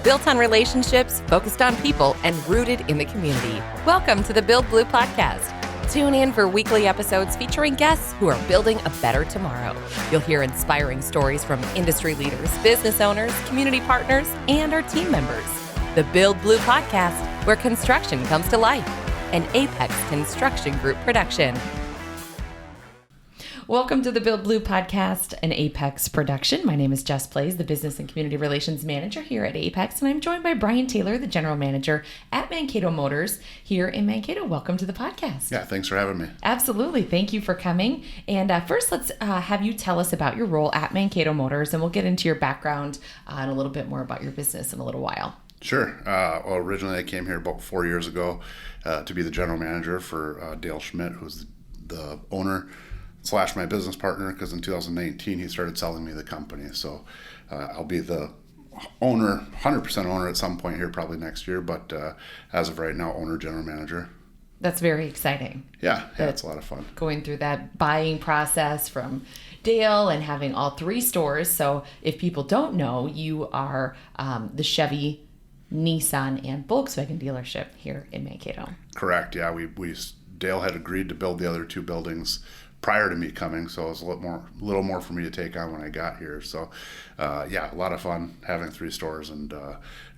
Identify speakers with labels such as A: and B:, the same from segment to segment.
A: built on relationships, focused on people, and rooted in the community. Welcome to the Build Blue podcast. Tune in for weekly episodes featuring guests who are building a better tomorrow. You'll hear inspiring stories from industry leaders, business owners, community partners, and our team members. The Build Blue podcast, where construction comes to life. An Apex Construction Group production. Welcome to the Build Blue podcast, an Apex production. My name is Jess Plays, the Business and Community Relations Manager here at Apex, and I'm joined by Brian Taylor, the General Manager at Mankato Motors here in Mankato. Welcome to the podcast.
B: Yeah, thanks for having me.
A: Absolutely. Thank you for coming. And first, let's have you tell us about your role at Mankato Motors, and we'll get into your background and a little bit more about your business in a little while.
B: Sure. Well, originally I came here about 4 years ago to be the General Manager for Dale Schmidt, who's the owner / my business partner, because in 2019 he started selling me the company. So I'll be the owner, 100% owner at some point here, probably next year. But as of right now, owner, general manager.
A: That's very exciting.
B: Yeah, it's a lot of fun.
A: Going through that buying process from Dale and having all three stores. So if people don't know, you are the Chevy, Nissan, and Volkswagen dealership here in Mankato.
B: Correct. Yeah, Dale had agreed to build the other two buildings prior to me coming, so it was a little more for me to take on when I got here. So, yeah, a lot of fun having three stores and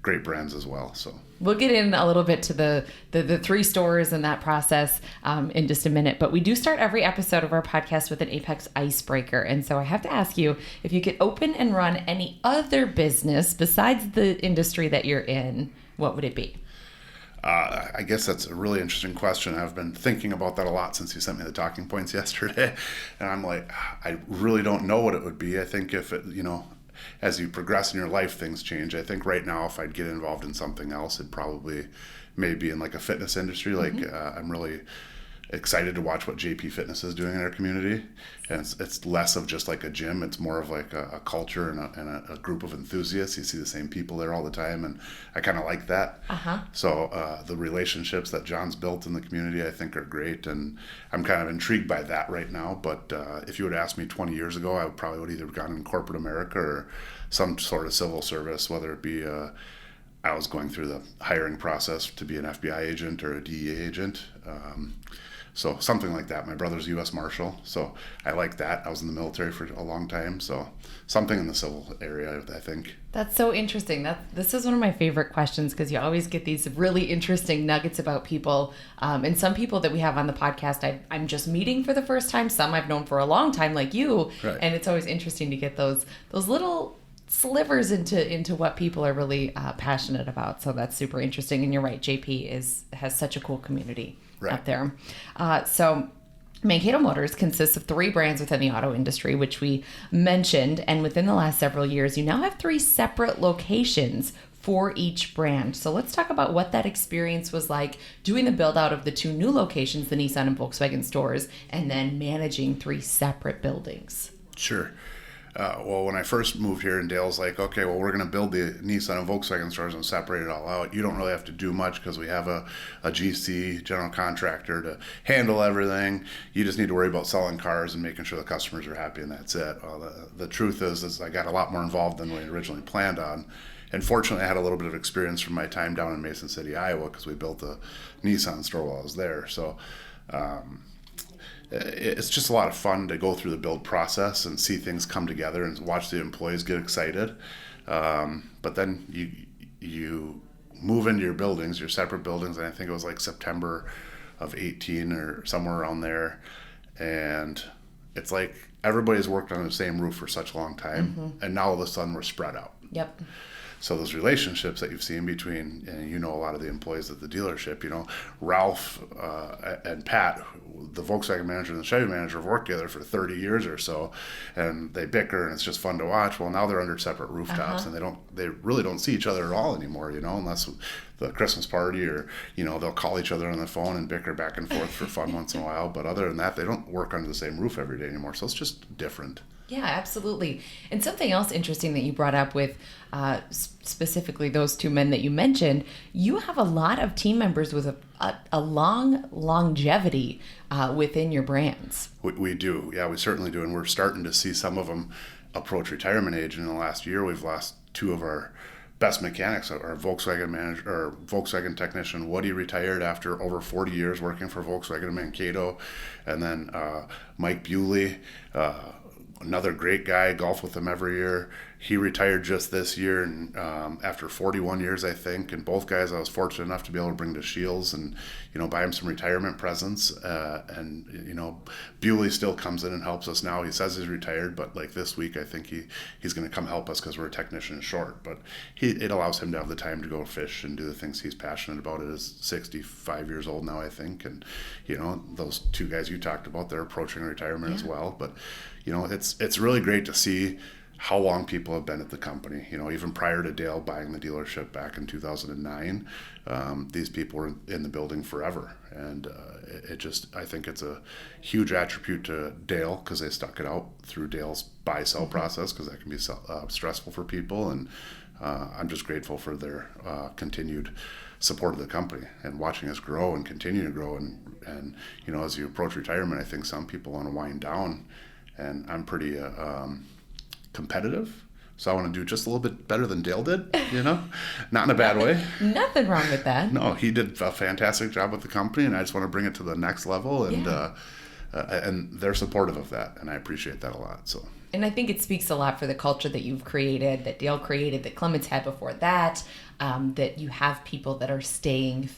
B: great brands as well. So
A: we'll get in a little bit to the three stores and that process in just a minute. But we do start every episode of our podcast with an Apex icebreaker, and so I have to ask you if you could open and run any other business besides the industry that you're in, what would it be?
B: I guess that's a really interesting question. I've been thinking about that a lot since you sent me the talking points yesterday. And I'm like, I really don't know what it would be. I think if it, as you progress in your life, things change. I think right now, if I'd get involved in something else, it'd probably maybe in like a fitness industry. Like I'm really excited to watch what JP Fitness is doing in our community. And it's less of just like a gym. It's more of like a culture and a group of enthusiasts. You see the same people there all the time, and I kind of like that. So the relationships that John's built in the community, I think, are great, and I'm kind of intrigued by that right now. But if you would ask me 20 years ago, I probably would either have gone in corporate America or some sort of civil service, whether it be I was going through the hiring process to be an FBI agent or a DEA agent. So something like that. My brother's U.S. Marshal, so I like that. I was in the military for a long time, so something in the civil area, I think.
A: That's so interesting. This is one of my favorite questions because you always get these really interesting nuggets about people. And some people that we have on the podcast, I'm just meeting for the first time. Some I've known for a long time, like you. Right. And it's always interesting to get those little slivers into what people are really passionate about. So that's super interesting. And you're right, JP has such a cool community. Right. Out there. So Mankato Motors consists of three brands within the auto industry, which we mentioned. And within the last several years, you now have three separate locations for each brand. So let's talk about what that experience was like doing the build out of the two new locations, the Nissan and Volkswagen stores, and then managing three separate buildings.
B: Sure. Well, when I first moved here, and Dale's like, okay, well, we're going to build the Nissan and Volkswagen stores and separate it all out. You don't really have to do much because we have a GC, general contractor, to handle everything. You just need to worry about selling cars and making sure the customers are happy, and that's it. Well, the truth is I got a lot more involved than we originally planned on. And fortunately, I had a little bit of experience from my time down in Mason City, Iowa, because we built a Nissan store while I was there. So it's just a lot of fun to go through the build process and see things come together and watch the employees get excited. But then you move into your buildings, your separate buildings, and I think it was like September of 18 or somewhere around there. And it's like everybody's worked on the same roof for such a long time, and now all of a sudden we're spread out.
A: Yep.
B: So those relationships that you've seen between, and a lot of the employees at the dealership, Ralph and Pat, the Volkswagen manager and the Chevy manager, have worked together for 30 years or so, and they bicker, and it's just fun to watch. Well, now they're under separate rooftops, and they really don't see each other at all anymore, unless the Christmas party or, they'll call each other on the phone and bicker back and forth for fun once in a while. But other than that, they don't work under the same roof every day anymore. So it's just different.
A: Yeah, absolutely. And something else interesting that you brought up with specifically those two men that you mentioned, you have a lot of team members with a long longevity within your brands.
B: We do. Yeah, we certainly do. And we're starting to see some of them approach retirement age. In the last year, we've lost two of our best mechanics. Our Volkswagen manager or Volkswagen technician Woody retired after over 40 years working for Volkswagen in Mankato, and then Mike Bewley, another great guy, golf with him every year. He retired just this year, and after 41 years, I think. And both guys, I was fortunate enough to be able to bring to Shields and buy him some retirement presents. And Bewley still comes in and helps us now. He says he's retired, but like this week, I think he's going to come help us because we're a technician short. But it allows him to have the time to go fish and do the things he's passionate about. It is 65 years old now, I think, and those two guys you talked about, they're approaching retirement as well. But it's really great to see how long people have been at the company. Even prior to Dale buying the dealership back in 2009, these people were in the building forever. And I think it's a huge attribute to Dale because they stuck it out through Dale's buy-sell process, because that can be stressful for people. And I'm just grateful for their continued support of the company and watching us grow and continue to grow. And as you approach retirement, I think some people want to wind down, and I'm pretty competitive, so I want to do just a little bit better than Dale did, not in a bad way.
A: Nothing wrong with that.
B: No, he did a fantastic job with the company, and I just want to bring it to the next level, and they're supportive of that, and I appreciate that a lot. So,
A: and I think it speaks a lot for the culture that you've created, that Dale created, that Clements had before that, that you have people that are staying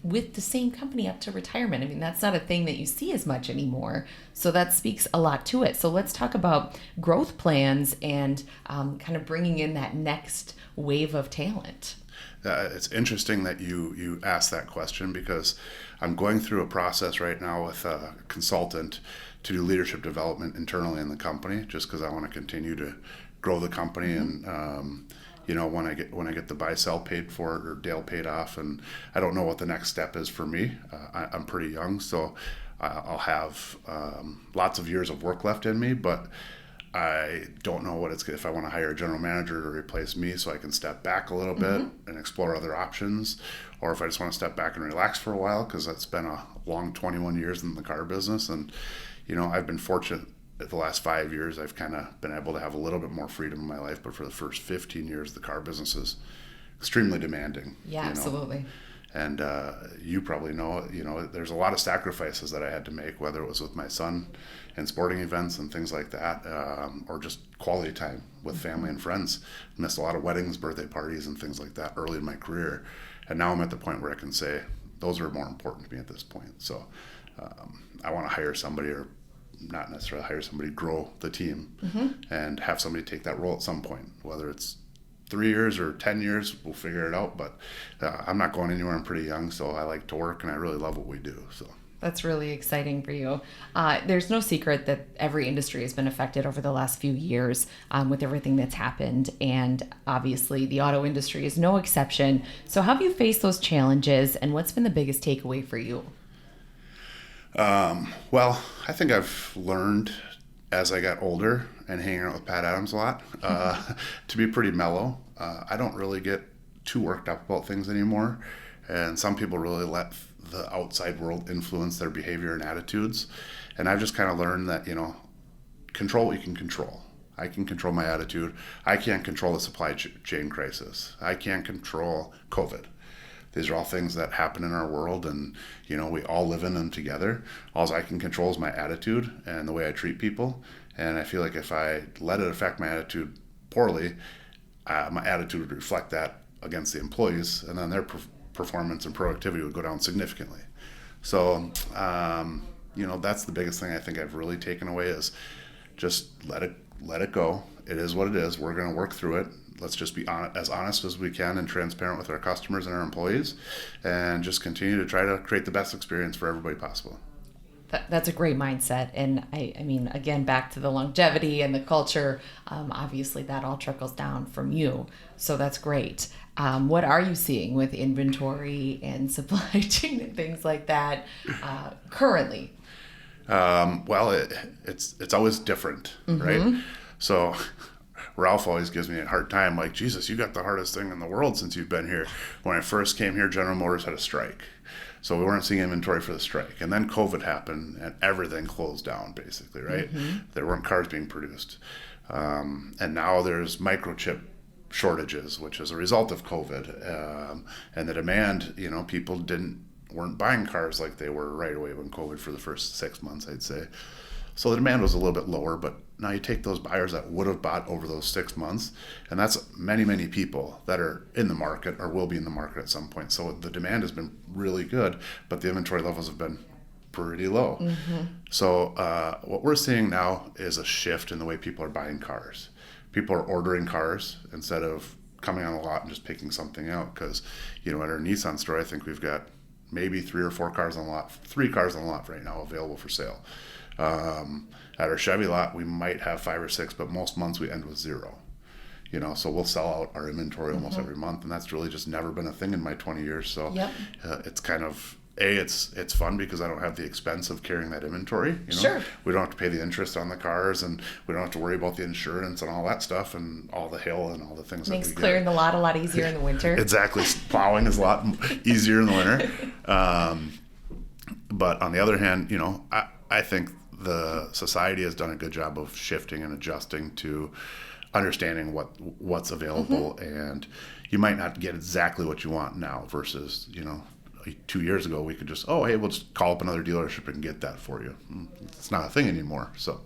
A: with the same company up to retirement. I mean, that's not a thing that you see as much anymore. So that speaks a lot to it. So let's talk about growth plans and kind of bringing in that next wave of talent.
B: It's interesting that you asked that question, because I'm going through a process right now with a consultant to do leadership development internally in the company, just because I want to continue to grow the company. And when I get the buy-sell paid for or Dale paid off, and I don't know what the next step is for me. I'm pretty young, so I'll have lots of years of work left in me, but I don't know if I want to hire a general manager to replace me so I can step back a little bit and explore other options, or if I just want to step back and relax for a while, because that's been a long 21 years in the car business. And I've been fortunate. The last 5 years, I've kind of been able to have a little bit more freedom in my life, but for the first 15 years, the car business is extremely demanding.
A: Yeah, absolutely.
B: And you probably know, there's a lot of sacrifices that I had to make, whether it was with my son and sporting events and things like that, or just quality time with family and friends. Missed a lot of weddings, birthday parties, and things like that early in my career. And now I'm at the point where I can say those are more important to me at this point. So I want to hire somebody, or not necessarily hire somebody, grow the team and have somebody take that role at some point, whether it's 3 years or 10 years, we'll figure it out. But I'm not going anywhere. I'm pretty young, so I like to work, and I really love what we do. So
A: that's really exciting for you. There's no secret that every industry has been affected over the last few years with everything that's happened. And obviously the auto industry is no exception. So how have you faced those challenges, and what's been the biggest takeaway for you?
B: Well, I think I've learned as I got older and hanging out with Pat Adams a lot to be pretty mellow. I don't really get too worked up about things anymore. And some people really let the outside world influence their behavior and attitudes. And I've just kind of learned that, control what you can control. I can control my attitude. I can't control the supply chain crisis. I can't control COVID. These are all things that happen in our world, and we all live in them together. All I can control is my attitude and the way I treat people. And I feel like if I let it affect my attitude poorly, my attitude would reflect that against the employees, and then their performance and productivity would go down significantly. So, that's the biggest thing I think I've really taken away, is just let it go. It is what it is. We're going to work through it. Let's just be as honest as we can and transparent with our customers and our employees, and just continue to try to create the best experience for everybody possible.
A: That's a great mindset. And I mean, again, back to the longevity and the culture, obviously that all trickles down from you. So that's great. What are you seeing with inventory and supply chain and things like that currently?
B: Well, it's always different, right? So Ralph always gives me a hard time, like, Jesus, you got the hardest thing in the world since you've been here. When I first came here, General Motors had a strike. So we weren't seeing inventory for the strike. And then COVID happened, and everything closed down, basically, right? There weren't cars being produced. And now there's microchip shortages, which is a result of COVID, and the demand. People weren't buying cars like they were right away when COVID for the first 6 months, I'd say. So the demand was a little bit lower, but now you take those buyers that would have bought over those 6 months, and that's many, many people that are in the market or will be in the market at some point. So the demand has been really good, but the inventory levels have been pretty low. So what we're seeing now is a shift in the way people are buying cars. People are ordering cars instead of coming on the lot and just picking something out, because at our Nissan store, I think we've got maybe 3 or 4 cars on the lot, 3 cars on the lot right now available for sale. At our Chevy lot, we might have 5 or 6, but most months we end with 0. So we'll sell out our inventory almost every month, and that's really just never been a thing in my 20 years. So it's kind of, it's fun because I don't have the expense of carrying that inventory.
A: Sure.
B: We don't have to pay the interest on the cars, and we don't have to worry about the insurance and all that stuff and all the hail and all the things
A: Makes
B: that we
A: clearing
B: get.
A: the lot a lot easier in the winter.
B: Exactly. Plowing is a lot easier in the winter. But on the other hand, I think the society has done a good job of shifting and adjusting to understanding what's available, and you might not get exactly what you want now versus 2 years ago we could just we'll just call up another dealership and get that for you. It's not a thing anymore. So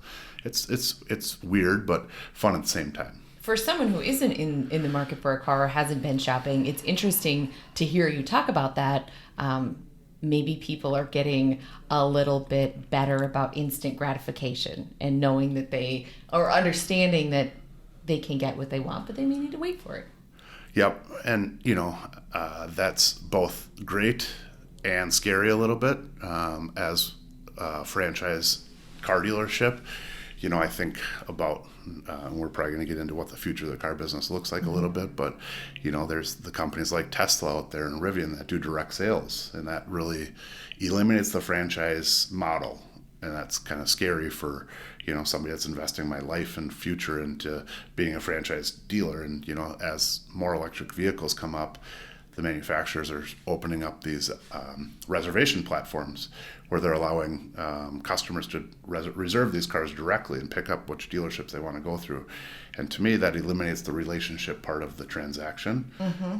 B: it's weird but fun at the same time.
A: For someone who isn't in the market for a car or hasn't been shopping, it's interesting to hear you talk about that. Maybe people are getting a little bit better about instant gratification and knowing that or understanding that they can get what they want, but they may need to wait for it.
B: Yep. And, that's both great and scary a little bit. As a franchise car dealership, I think about, we're probably going to get into what the future of the car business looks like a little bit, but, there's the companies like Tesla out there and Rivian that do direct sales, and that really eliminates the franchise model. And that's kind of scary for, somebody that's investing my life and future into being a franchise dealer. And, as more electric vehicles come up, the manufacturers are opening up these reservation platforms where they're allowing customers to reserve these cars directly and pick up which dealerships they want to go through. And to me, that eliminates the relationship part of the transaction.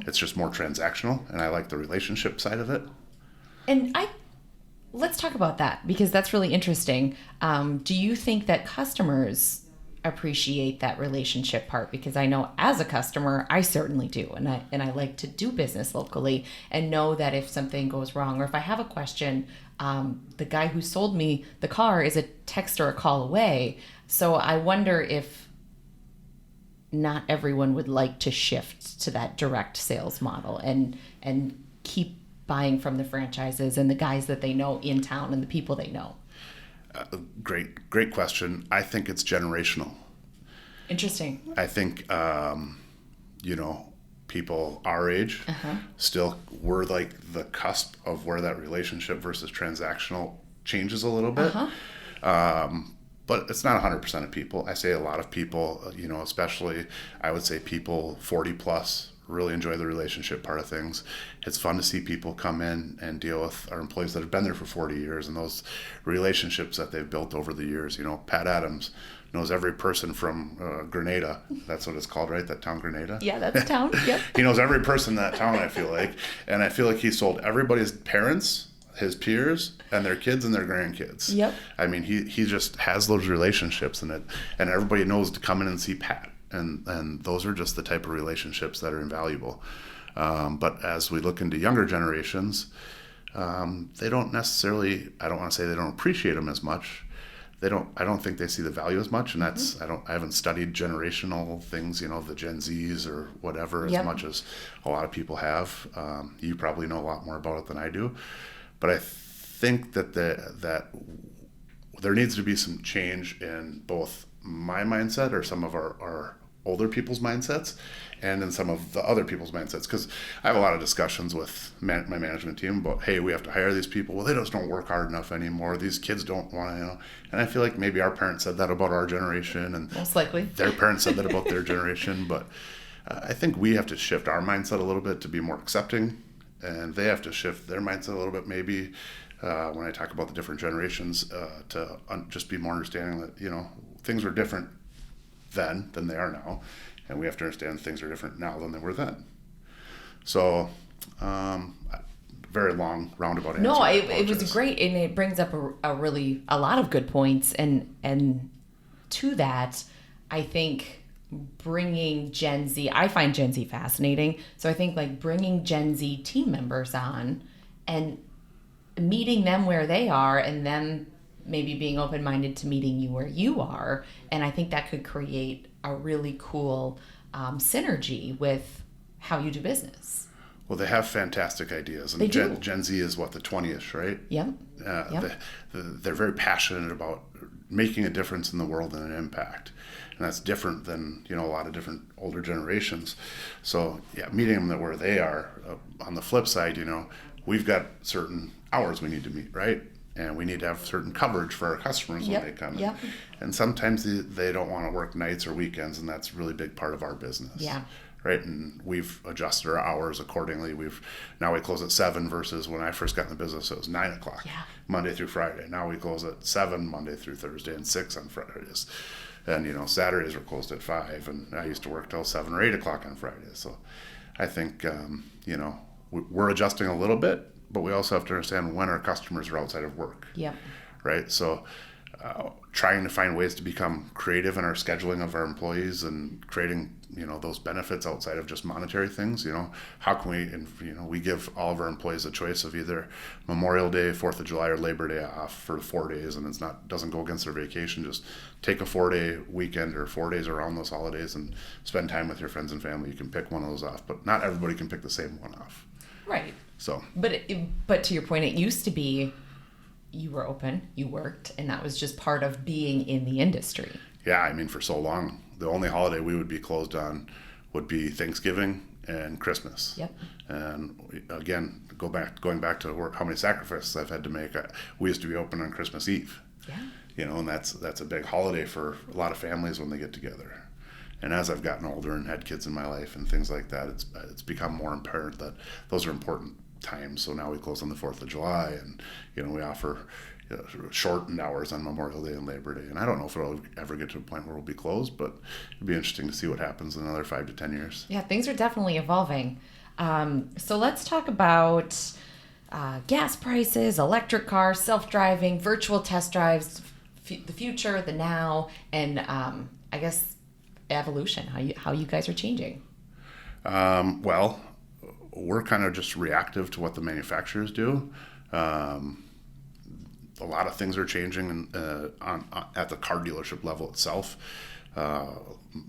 B: It's just more transactional, and I like the relationship side of it.
A: And let's talk about that, because that's really interesting. Do you think that customers appreciate that relationship part? Because I know as a customer, I certainly do. And I like to do business locally and know that if something goes wrong or if I have a question, the guy who sold me the car is a text or a call away. So I wonder if not everyone would like to shift to that direct sales model and keep buying from the franchises and the guys that they know in town and the people they know.
B: Great question. I think it's generational.
A: Interesting.
B: I think, people our age still, we're like the cusp of where that relationship versus transactional changes a little bit. But it's not 100% of people. I say a lot of people, especially I would say people 40 plus really enjoy the relationship part of things. It's fun to see people come in and deal with our employees that have been there for 40 years and those relationships that they've built over the years. Pat Adams knows every person from Grenada. That's what it's called, right? That town, Grenada?
A: Yeah, that's a town. Yep.
B: He knows every person in that town, I feel like. And I feel like he sold everybody's parents, his peers, and their kids and their grandkids.
A: Yep.
B: I mean, he just has those relationships and everybody knows to come in and see Pat. And those are just the type of relationships that are invaluable. But as we look into younger generations, they don't necessarily, I don't want to say they don't appreciate them as much. I don't think they see the value as much. And that's, I haven't studied generational things, the Gen Zs or whatever as much as a lot of people have. You probably know a lot more about it than I do. But I think that that there needs to be some change in both my mindset or some of our older people's mindsets and in some of the other people's mindsets, because I have a lot of discussions with my management team about, hey, we have to hire these people. Well, they just don't work hard enough anymore. These kids don't want to, and I feel like maybe our parents said that about our generation, and
A: most likely
B: their parents said that about their generation. But I think we have to shift our mindset a little bit to be more accepting, and they have to shift their mindset a little bit maybe when I talk about the different generations to just be more understanding that things were different then than they are now, And we have to understand things are different now than they were then. So, very long roundabout answer.
A: No, it was great, and it brings up a lot of good points, and to that, I think bringing Gen Z, I find Gen Z fascinating. So I think like bringing Gen Z team members on and meeting them where they are, and them maybe being open-minded to meeting you where you are, and I think that could create a really cool synergy with how you do business.
B: Well, they have fantastic ideas. And
A: They do.
B: Gen Z is what, the 20-ish, right?
A: Yep.
B: They're very passionate about making a difference in the world and an impact. And that's different than, a lot of different older generations. So, yeah, meeting them where they are. On the flip side, we've got certain hours we need to meet, right? And we need to have certain coverage for our customers when they come in.
A: Yep.
B: And sometimes they don't want to work nights or weekends, and that's a really big part of our business.
A: Yeah.
B: Right, and we've adjusted our hours accordingly. Now we close at 7 versus when I first got in the business it was 9 o'clock, Monday through Friday. Now we close at 7 Monday through Thursday and 6 on Fridays, and Saturdays were closed at 5. And I used to work till 7 or 8 o'clock on Fridays. So I think we're adjusting a little bit, but we also have to understand when our customers are outside of work.
A: Yeah.
B: Right, so. Trying to find ways to become creative in our scheduling of our employees and creating, those benefits outside of just monetary things. How can we, we give all of our employees a choice of either Memorial Day, 4th of July, or Labor Day off for 4 days, and doesn't go against their vacation. Just take a 4-day weekend or 4 days around those holidays and spend time with your friends and family. You can pick one of those off, but not everybody can pick the same one off.
A: Right.
B: So.
A: But to your point, it used to be, you were open, you worked, and that was just part of being in the industry. Yeah,
B: for so long, the only holiday we would be closed on would be Thanksgiving and Christmas.
A: Yep.
B: And again, going back to how many sacrifices I've had to make. We used to be open on Christmas Eve.
A: Yeah.
B: And that's a big holiday for a lot of families when they get together. And as I've gotten older and had kids in my life and things like that, it's become more apparent that those are important times. So now we close on the 4th of July, and we offer shortened hours on Memorial Day and Labor Day. And I don't know if it'll ever get to a point where we'll be closed, but it'd be interesting to see what happens in another 5 to 10 years.
A: Yeah, things are definitely evolving. So let's talk about gas prices, electric cars, self-driving, virtual test drives, the future, the now, and I guess evolution, how you guys are changing.
B: Well, we're kind of just reactive to what the manufacturers do. A lot of things are changing at the car dealership level itself.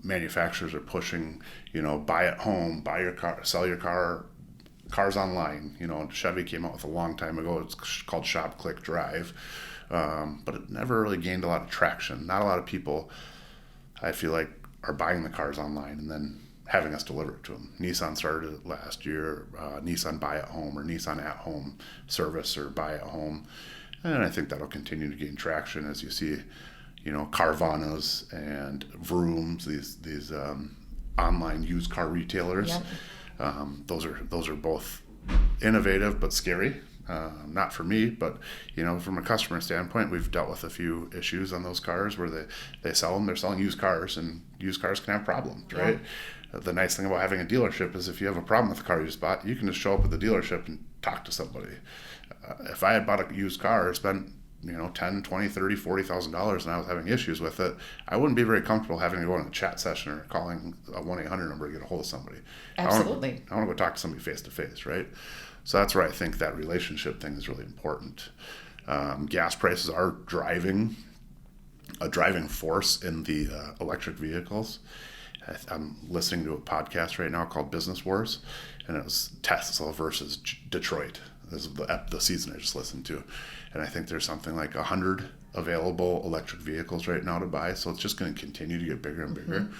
B: Manufacturers are pushing, buy at home, buy your car, sell your car, cars online. Chevy came out with a long time ago. It's called Shop, Click, Drive. But it never really gained a lot of traction. Not a lot of people, I feel like, are buying the cars online and then having us deliver it to them. Nissan started it last year, Nissan Buy at Home or Nissan At Home service or Buy at Home. And I think that'll continue to gain traction as you see, Carvanas and Vrooms, these online used car retailers.
A: Yep.
B: Those are both innovative but scary. Not for me, but from a customer standpoint, we've dealt with a few issues on those cars where they sell them. They're selling used cars, and used cars can have problems, right? Yeah. The nice thing about having a dealership is if you have a problem with the car you just bought, you can just show up at the dealership and talk to somebody. If I had bought a used car, spent $10, $20, $30, $40,000, and I was having issues with it, I wouldn't be very comfortable having to go on a chat session or calling a 1-800 number to get a hold of somebody.
A: Absolutely.
B: I want to go talk to somebody face to face, right? So that's where I think that relationship thing is really important. Gas prices are a driving force in the electric vehicles. I'm listening to a podcast right now called Business Wars, and it was Tesla versus Detroit. This is the season I just listened to. And I think there's something like 100 available electric vehicles right now to buy, so it's just going to continue to get bigger and bigger. Mm-hmm.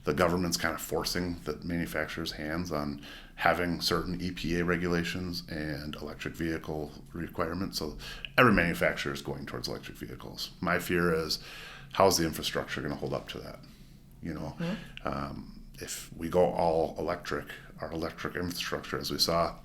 B: The government's kind of forcing the manufacturers' hands on having certain EPA regulations and electric vehicle requirements. So every manufacturer is going towards electric vehicles. My fear is, how's the infrastructure going to hold up to that? Mm-hmm. If we go all electric, our electric infrastructure, as we saw,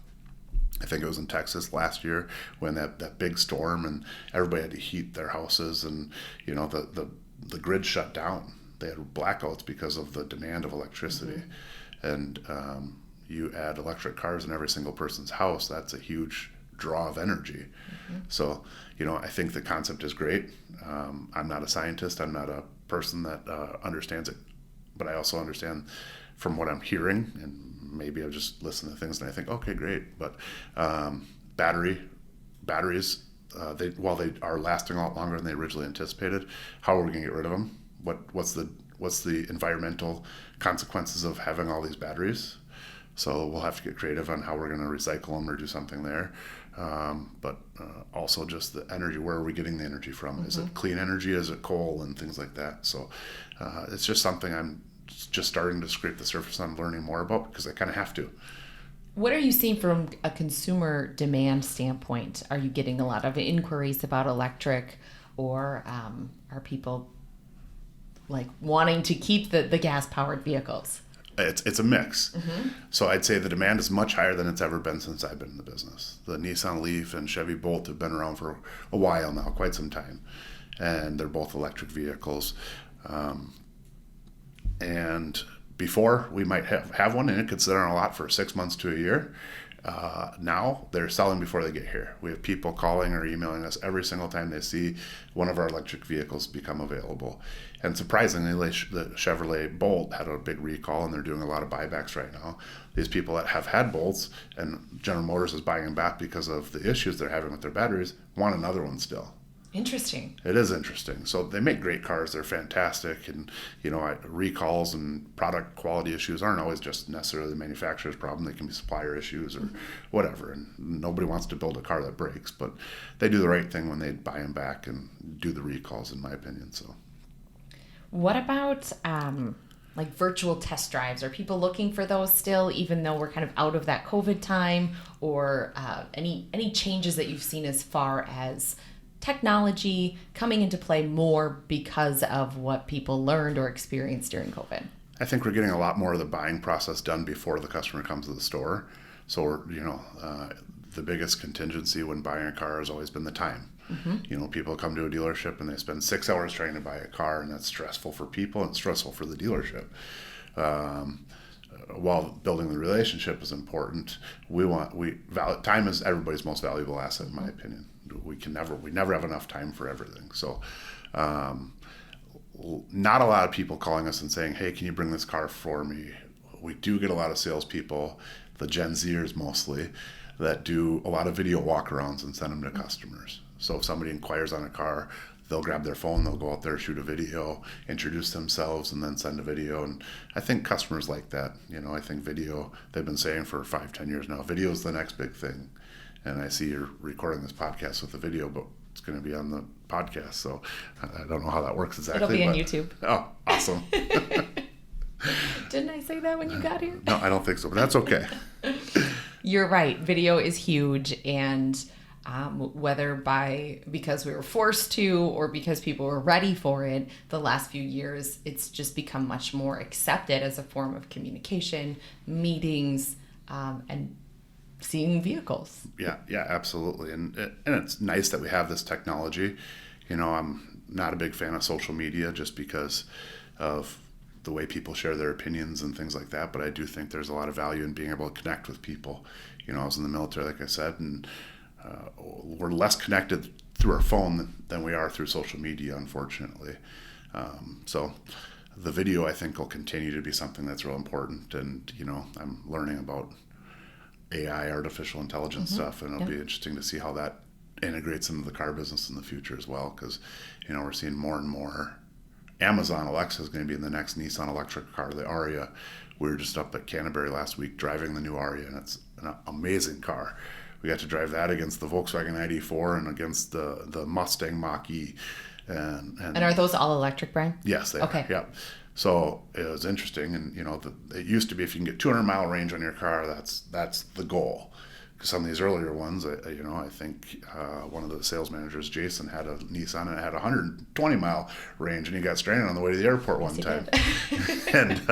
B: I think it was in Texas last year when that big storm and everybody had to heat their houses and the grid shut down. they had blackouts because of the demand of electricity. And you add electric cars in every single person's house, that's a huge draw of energy. So, I think the concept is great. I'm not a scientist. I'm not a person that understands it, but I also understand from what I'm hearing, and maybe I just listen to things and I think, okay, great. But batteries, while they are lasting a lot longer than they originally anticipated, how are we going to get rid of them? What's the environmental consequences of having all these batteries? So we'll have to get creative on how we're going to recycle them or do something there. But also just the energy, where are we getting the energy from? Is it clean energy? Is it coal and things like that? So it's just something I'm just starting to scrape the surface on, learning more about, because I kind of have to.
A: What are you seeing from a consumer demand standpoint? Are you getting a lot of inquiries about electric, or are people like wanting to keep the gas-powered vehicles?
B: It's a mix. So I'd say the demand is much higher than it's ever been since I've been in the business. The Nissan Leaf and Chevy Bolt have been around for a while now, quite some time. And they're both electric vehicles. And before, we might have one and it could sit on a lot for 6 months to a year. Now they're selling before they get here. We have people calling or emailing us every single time they see one of our electric vehicles become available. And surprisingly, the Chevrolet Bolt had a big recall, and they're doing a lot of buybacks right now. These people that have had Bolts, and General Motors is buying them back because of the issues they're having with their batteries, want another one still.
A: Interesting.
B: It is interesting. So they make great cars. They're fantastic. And, recalls and product quality issues aren't always just necessarily the manufacturer's problem. They can be supplier issues or whatever. And nobody wants to build a car that breaks. But they do the right thing when they buy them back and do the recalls, in my opinion. So,
A: what about like virtual test drives? Are people looking for those still, even though we're kind of out of that COVID time? Or any changes that you've seen as far as technology coming into play more because of what people learned or experienced during COVID?
B: I think we're getting a lot more of the buying process done before the customer comes to the store. So the biggest contingency when buying a car has always been the time. People come to a dealership and they spend 6 hours trying to buy a car, and that's stressful for people and stressful for the dealership. While building the relationship is important, time is everybody's most valuable asset, in my opinion. We never have enough time for everything. So, not a lot of people calling us and saying, "Hey, can you bring this car for me?" We do get a lot of salespeople, the Gen Zers mostly, that do a lot of video walkarounds and send them to customers. So if somebody inquires on a car, they'll grab their phone, they'll go out there, shoot a video, introduce themselves, and then send a video. And I think customers like that. I think video, they've been saying for 5-10 years now, video is the next big thing. And I see you're recording this podcast with a video, but it's going to be on the podcast. So I don't know how that works exactly.
A: It'll be on YouTube.
B: Oh, awesome.
A: Didn't I say that when you got here?
B: No, I don't think so, but that's okay.
A: You're right. Video is huge. And whether because we were forced to or because people were ready for it, the last few years, it's just become much more accepted as a form of communication, meetings, and seeing vehicles.
B: Yeah, absolutely. And it's nice that we have this technology. I'm not a big fan of social media just because of the way people share their opinions and things like that. But I do think there's a lot of value in being able to connect with people. I was in the military, like I said, and we're less connected through our phone than we are through social media, unfortunately. So the video, I think, will continue to be something that's real important. And, I'm learning about AI, artificial intelligence stuff, and it'll be interesting to see how that integrates into the car business in the future as well, because we're seeing more and more. Amazon Alexa is going to be in the next Nissan electric car, the Aria. We were just up at Canterbury last week driving the new Aria, and it's an amazing car. We got to drive that against the Volkswagen ID4 and against the Mustang Mach-E. And
A: are those all electric, Brian?
B: Yes, they are. Yeah. So it was interesting, and it used to be if you can get 200-mile range on your car, that's the goal. Because some of these earlier ones, I think one of the sales managers, Jason, had a Nissan and it had 120-mile range, and he got stranded on the way to the airport one time. And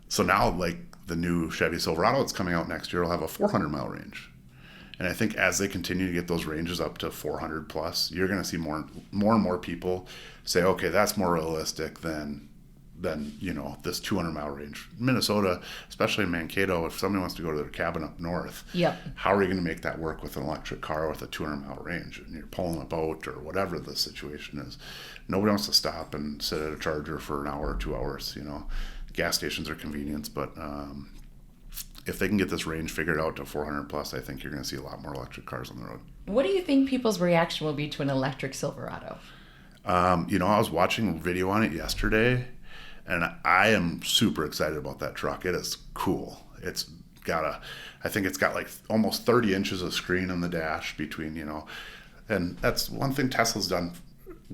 B: so now, like the new Chevy Silverado that's coming out next year, will have a 400-mile range. And I think as they continue to get those ranges up to 400 plus, you're going to see more and more people say, okay, that's more realistic than this 200-mile range. Minnesota, especially in Mankato, if somebody wants to go to their cabin up north,
A: Yep.
B: how are you going to make that work with an electric car with a 200-mile range? And you're pulling a boat or whatever the situation is. Nobody wants to stop and sit at a charger for an hour or 2 hours. Gas stations are convenience, but if they can get this range figured out to 400 plus, I think you're going to see a lot more electric cars on the road.
A: What do you think people's reaction will be to an electric Silverado?
B: I was watching a video on it yesterday, and I am super excited about that truck. It is cool. I think it's got like almost 30 inches of screen on the dash between, and that's one thing Tesla's done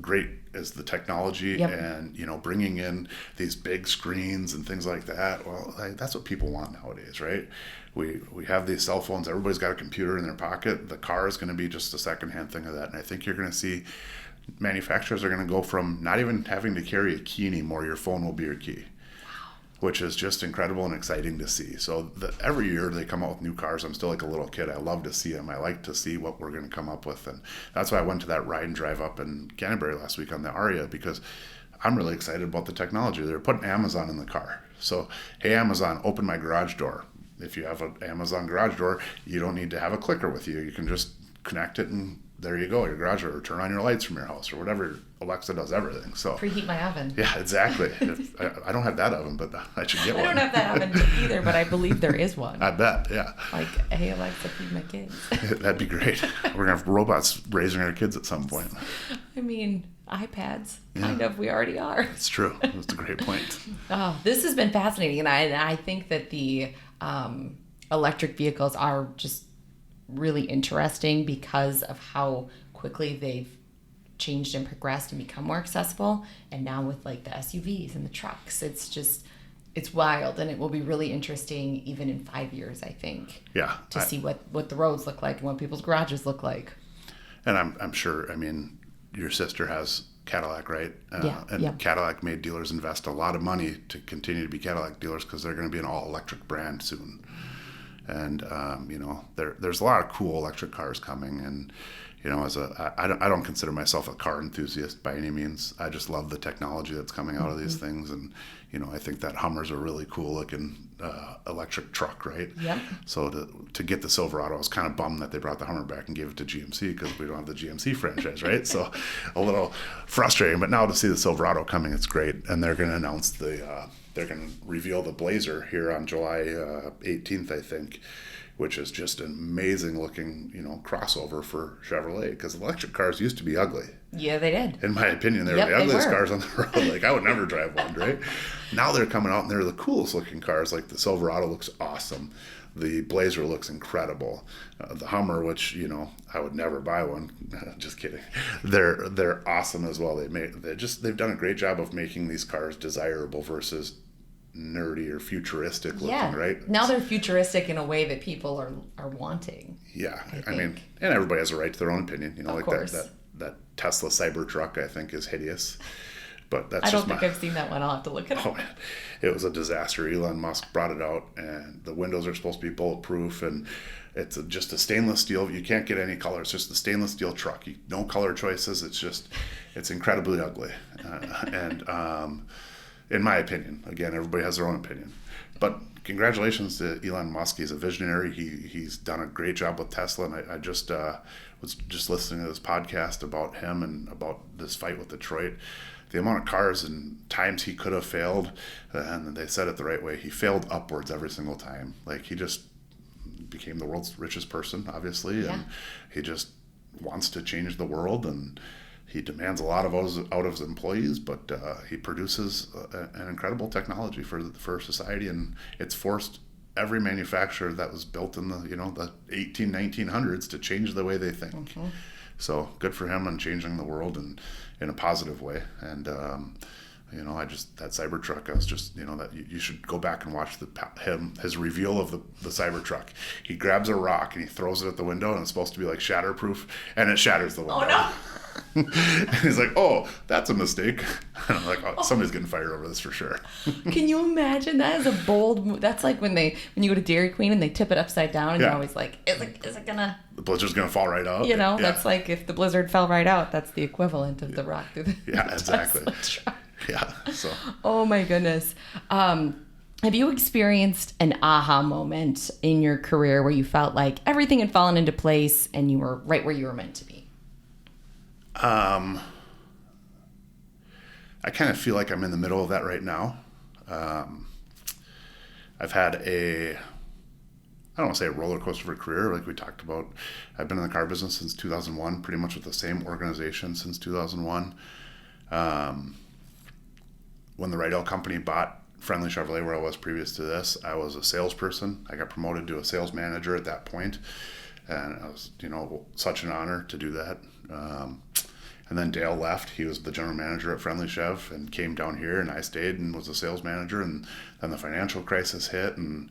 B: great is the technology.
A: Yep.
B: And, bringing in these big screens and things like that. Well, that's what people want nowadays, right? We have these cell phones. Everybody's got a computer in their pocket. The car is going to be just a secondhand thing of that. And I think you're going to see manufacturers are going to go from not even having to carry a key anymore. Your phone will be your key, which is just incredible and exciting to see. So every year they come out with new cars. I'm still like a little kid. I love to see them. I like to see what we're going to come up with. And that's why I went to that ride and drive up in Canterbury last week on the Aria, because I'm really excited about the technology. They're putting Amazon in the car. So, hey, Amazon, open my garage door. If you have an Amazon garage door, you don't need to have a clicker with you. You can just connect it and there you go, your garage door, or turn on your lights from your house, or whatever. Alexa does everything. So
A: Preheat my oven.
B: Yeah, exactly. I don't have that oven, but I should get one.
A: I don't have that oven either, but I believe there is one.
B: I bet, yeah.
A: Like, hey, Alexa, feed my kids.
B: That'd be great. We're going to have robots raising our kids at some point.
A: I mean, iPads, kind of, we already are.
B: It's true. That's a great point.
A: Oh, this has been fascinating, and I think that the electric vehicles are just really interesting because of how quickly they've changed and progressed and become more accessible. And now with like the SUVs and the trucks, it's wild, and it will be really interesting even in 5 years, I think.
B: Yeah.
A: To see what the roads look like and what people's garages look like.
B: And I'm sure, I mean, your sister has Cadillac, right?
A: Yeah.
B: Cadillac made dealers invest a lot of money to continue to be Cadillac dealers because they're going to be an all-electric brand soon. And, there's a lot of cool electric cars coming. And, I don't consider myself a car enthusiast by any means. I just love the technology that's coming out of these things. And, I think that Hummer's a really cool looking electric truck, right?
A: Yep.
B: So to get the Silverado, I was kind of bummed that they brought the Hummer back and gave it to GMC because we don't have the GMC franchise, right? So a little frustrating. But now to see the Silverado coming, it's great. And they're going to announce they're going to reveal the Blazer here on July 18th, I think, which is just an amazing looking, crossover for Chevrolet, because electric cars used to be ugly.
A: Yeah, they did.
B: In my opinion, they were the ugliest cars on the road. Like, I would never drive one, right? Now they're coming out and they're the coolest looking cars. Like the Silverado looks awesome. The Blazer looks incredible. The Hummer, which, I would never buy one. Just kidding. They're awesome as well. They've done a great job of making these cars desirable versus nerdy or futuristic looking, right?
A: Now they're futuristic in a way that people are wanting.
B: Yeah, I mean, and everybody has a right to their own opinion.
A: Of course.
B: That Tesla Cybertruck, I think, is hideous. But that's
A: I don't think I've seen that one. I'll have to look it up.
B: Oh man, it was a disaster. Elon Musk brought it out, and the windows are supposed to be bulletproof, and it's just a stainless steel. You can't get any color. It's just a stainless steel truck. No color choices. It's incredibly ugly, in my opinion. Again, everybody has their own opinion. But congratulations to Elon Musk. He's a visionary. He's done a great job with Tesla. And I just was just listening to this podcast about him and about this fight with Detroit. The amount of cars and times he could have failed, and they said it the right way. He failed upwards every single time. Like, he just became the world's richest person, obviously.
A: Yeah.
B: And he just wants to change the world, and he demands a lot out of his employees, but he produces an incredible technology for society, and it's forced every manufacturer that was built in the 1900s to change the way they think. Mm-hmm. So good for him on changing the world and in a positive way. And that Cybertruck, I was just, that you should go back and watch his reveal of the Cybertruck. He grabs a rock and he throws it at the window, and it's supposed to be like shatterproof, and it shatters the window.
A: Oh no.
B: And he's like, oh, that's a mistake. And I'm like, oh, somebody's getting fired over this for sure.
A: Can you imagine? That is a bold move. That's like when you go to Dairy Queen and they tip it upside down, and you're always like, is it gonna...
B: The blizzard's gonna fall right out.
A: That's like if the blizzard fell right out, that's the equivalent of the rock through the
B: exactly.
A: Tesla truck.
B: Yeah. So.
A: Oh my goodness. Have you experienced an aha moment in your career where you felt like everything had fallen into place and you were right where you were meant to be?
B: I kind of feel like I'm in the middle of that right now. I've had I don't want to say a roller coaster of a career, like we talked about. I've been in the car business since 2001, pretty much with the same organization since 2001. When the Rydell company bought Friendly Chevrolet, where I was previous to this, I was a salesperson. I got promoted to a sales manager at that point, and it was, such an honor to do that. And then Dale left. He was the general manager at Friendly Chev and came down here, and I stayed and was a sales manager. And then the financial crisis hit, and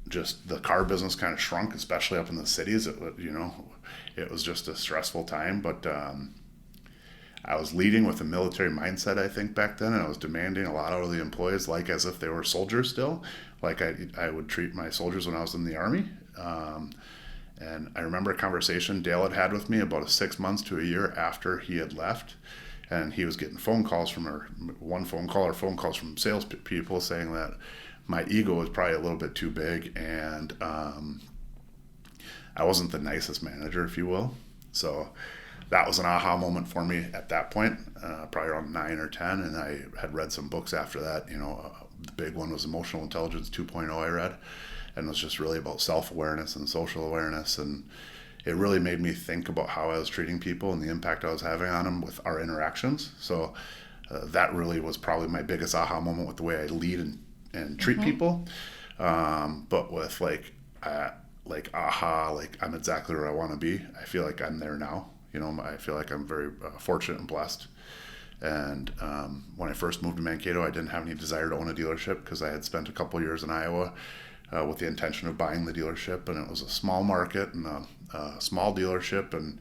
B: just the car business kind of shrunk, especially up in the cities. It was just a stressful time, but I was leading with a military mindset, I think, back then, and I was demanding a lot out of the employees, like as if they were soldiers still, like I would treat my soldiers when I was in the Army. And I remember a conversation Dale had with me about 6 months to a year after he had left, and he was getting phone calls from sales people saying that my ego was probably a little bit too big, and I wasn't the nicest manager, if you will. So that was an aha moment for me at that point, probably around 9 or 10, and I had read some books after that. The big one was Emotional Intelligence 2.0 I read, and it was just really about self-awareness and social awareness, and it really made me think about how I was treating people and the impact I was having on them with our interactions. So that really was probably my biggest aha moment with the way I lead and treat people. But with I'm exactly where I want to be. I feel like I'm there now. I feel like I'm very fortunate and blessed. And when I first moved to Mankato, I didn't have any desire to own a dealership because I had spent a couple years in Iowa with the intention of buying the dealership, and it was a small market and a small dealership. And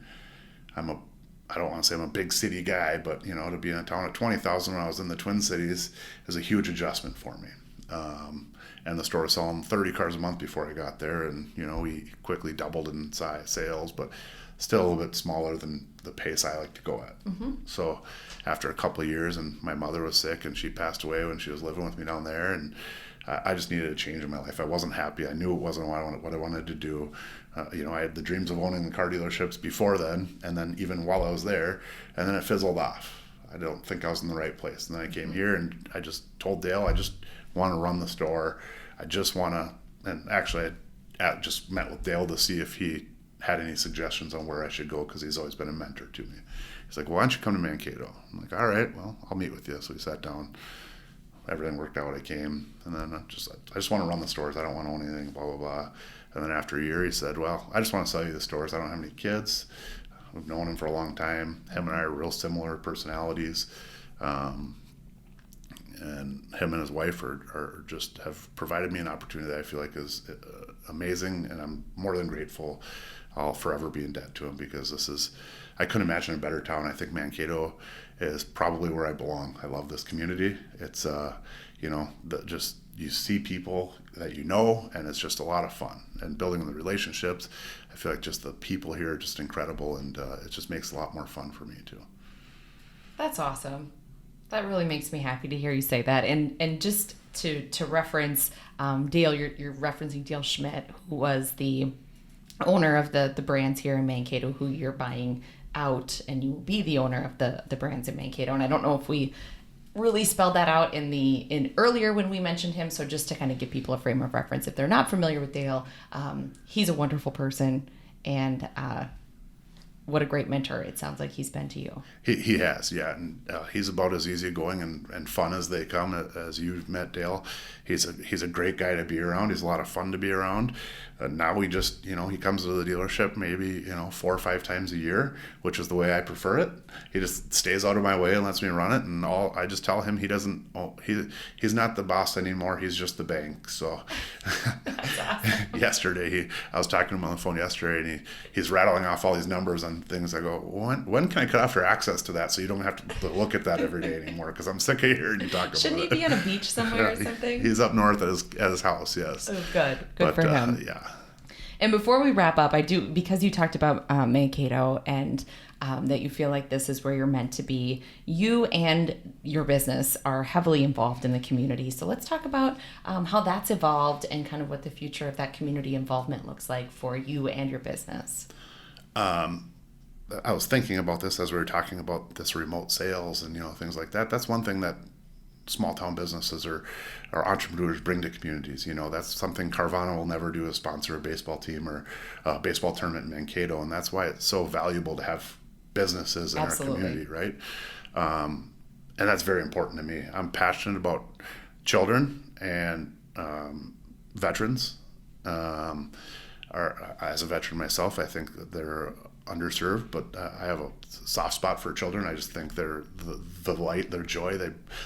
B: I don't want to say I'm a big city guy, but to be in a town of 20,000 when I was in the Twin Cities is a huge adjustment for me. And the store was selling 30 cars a month before I got there, and we quickly doubled in sales, but still a little bit smaller than the pace I like to go at. Mm-hmm. So after a couple of years, and my mother was sick, and she passed away when she was living with me down there, and I just needed a change in my life. I wasn't happy. I knew it wasn't what I wanted to do. I had the dreams of owning the car dealerships before then, and then even while I was there, and then it fizzled off. I don't think I was in the right place. And then I came here, and I just told Dale, I just want to run the store. I just want to, and actually I just met with Dale to see if he had any suggestions on where I should go, because he's always been a mentor to me. He's like, well, why don't you come to Mankato? I'm like, all right, well, I'll meet with you. So we sat down. Everything worked out. I came, and then I just want to run the stores. I don't want to own anything, blah, blah, blah. And then after a year, he said, well, I just want to sell you the stores. I don't have any kids. We've known him for a long time. Him and I are real similar personalities. And him and his wife are just have provided me an opportunity that I feel like is amazing, and I'm more than grateful. I'll forever be in debt to him, because I couldn't imagine a better town. I think Mankato is probably where I belong. I love this community. It's you see people that and it's just a lot of fun, and building the relationships. I feel like just the people here are just incredible, and it just makes it a lot more fun for me too.
A: That's awesome. That really makes me happy to hear you say that. And just to reference Dale, you're referencing Dale Schmidt, who was the owner of the brands here in Mankato, who you're buying out, and you will be the owner of the brands in Mankato. And I don't know if we really spelled that out in earlier when we mentioned him. So just to kind of give people a frame of reference, if they're not familiar with Dale, he's a wonderful person, and what a great mentor it sounds like he's been to you.
B: He has, yeah, and he's about as easygoing and fun as they come. As you've met Dale, he's a great guy to be around. He's a lot of fun to be around. Now we just, he comes to the dealership maybe 4 or 5 times a year, which is the way I prefer it. He just stays out of my way and lets me run it, and I just tell him he's not the boss anymore. He's just the bank. So
A: That's awesome.
B: yesterday I was talking to him on the phone yesterday, and he's rattling off all these numbers on things. I go, when can I cut off your access to that so you don't have to look at that every day anymore? Because I'm sick of hearing you talk about it.
A: Shouldn't he be on a beach somewhere or something?
B: He's up north at his house, yes.
A: Oh, good for him.
B: Yeah.
A: And before we wrap up, because you talked about Mankato and that you feel like this is where you're meant to be, you and your business are heavily involved in the community. So let's talk about how that's evolved and kind of what the future of that community involvement looks like for you and your business.
B: I was thinking about this as we were talking about this remote sales and things like that. That's one thing that small town businesses or entrepreneurs bring to communities. That's something Carvana will never do, is sponsor a baseball team or a baseball tournament in Mankato, and that's why it's so valuable to have businesses in
A: Absolutely.
B: our community, right? And that's very important to me. I'm passionate about children and veterans. As a veteran myself, I think that they're underserved, but I have a soft spot for children. I just think they're the light, their joy.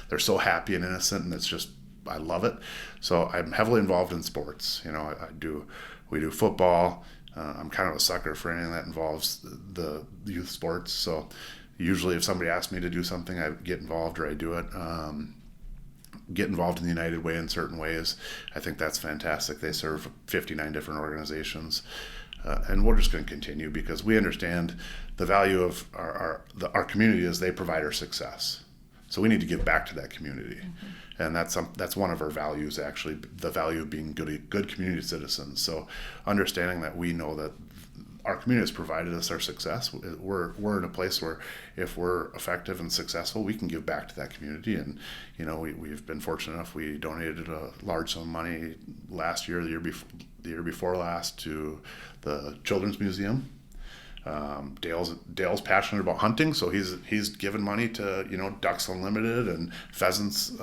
B: They're so happy and innocent, and it's just, I love it. So I'm heavily involved in sports. We do football. I'm kind of a sucker for anything that involves the youth sports. So usually if somebody asks me to do something, I get involved or I do it. Get involved in the United Way in certain ways. I think that's fantastic. They serve 59 different organizations. And we're just going to continue because we understand the value of our community is they provide our success. So we need to give back to that community. Mm-hmm. And that's one of our values, actually, the value of being good community citizens. So understanding that we know that our community has provided us our success. We're in a place where if we're effective and successful, we can give back to that community. And we've been fortunate enough. We donated a large sum of money last year, the year before last, to the Children's Museum. Dale's passionate about hunting, so he's given money to Ducks Unlimited and pheasants,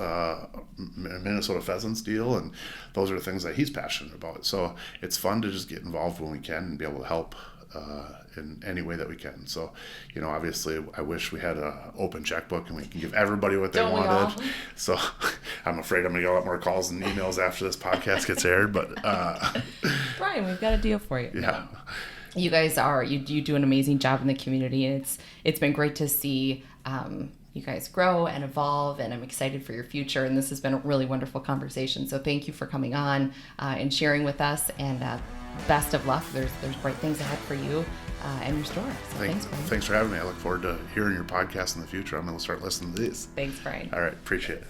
B: Minnesota Pheasants deal, and those are the things that he's passionate about. So it's fun to just get involved when we can and be able to help in any way that we can. So obviously I wish we had an open checkbook and we can give everybody what they wanted. So I'm afraid I'm gonna get a lot more calls and emails after this podcast gets aired. But
A: Brian, we've got a deal for you.
B: Yeah.
A: You guys you do an amazing job in the community, and it's been great to see you guys grow and evolve, and I'm excited for your future, and this has been a really wonderful conversation. So thank you for coming on and sharing with us, and best of luck. There's bright things ahead for you and your store. So thanks, Brian.
B: Thanks for having me. I look forward to hearing your podcast in the future. I'm going to start listening to these.
A: Thanks, Brian.
B: All right. Appreciate it.